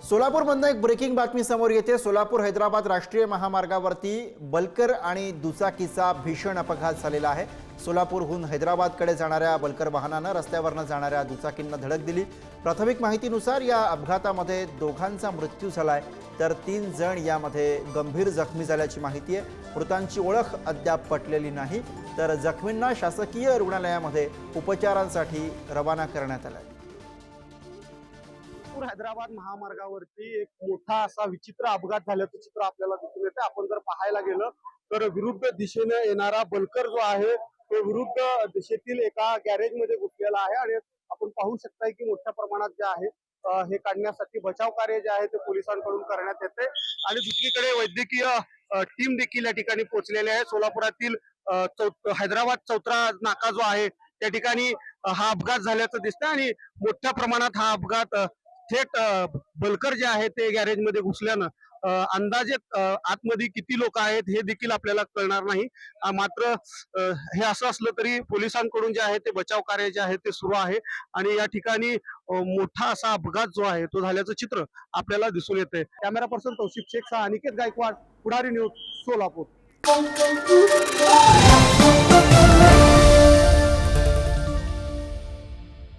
सोलापूरमधून एक ब्रेकिंग बातमी समोर येते। सोलापूर हैदराबाद राष्ट्रीय महामार्गावरती बलकर आणि दुचाकीचा भीषण अपघात झालेला आहे। सोलापूरहून हैदराबादकडे जाणाऱ्या बलकर वाहनाने रस्त्यावरनं जाणाऱ्या दुचाकींना धडक दिली। प्राथमिक माहितीनुसार या अपघातामध्ये दोघांचा मृत्यू झालाय, तर 3 जण यामध्ये गंभीर जखमी झाल्याची माहिती आहे। मृतांची ओळख अद्याप पटलेली नाही, तर जखमींना शासकीय रुग्णालयामध्ये उपचारांसाठी रवाना करण्यात आले। हैदराबाद महामार्गावरती एक मोठा असा विचित्र अपघात झाल्याचं चित्र आपल्याला दिसून येते। आपण जर पाहायला गेलं तर विरुद्ध दिशेने येणारा बलकर जो आहे तो विरुद्ध दिशेतील एका गॅरेजमध्ये घुसलेला आहे आणि आपण पाहू शकता की मोठ्या प्रमाणात जे आहे हे काढण्यासाठी बचाव कार्य जे आहे ते पोलिसांकडून करण्यात येते आणि दुसरीकडे वैद्यकीय टीम देखील या ठिकाणी पोहोचलेली आहे। सोलापुरातील हैदराबाद चौथरा नाका जो आहे त्या ठिकाणी हा अपघात झाल्याचं दिसतं आणि मोठ्या प्रमाणात हा अपघात थेट बलकर जे आहे ते गॅरेज मध्ये घुसल्यानं अंदाजे आतमध्ये किती लोक आहेत हे देखील आपल्याला कळणार नाही। मात्र हे असं असलं तरी पोलिसांकडून जे आहे ते बचाव कार्य जे आहे ते सुरू आहे आणि या ठिकाणी मोठा असा अपघात जो आहे तो झाल्याचं चित्र आपल्याला दिसून येते। कॅमेरा पर्सन तौशिफ शेख सह अनिकेत गायकवाड, पुढारी न्यूज, सोलापूर।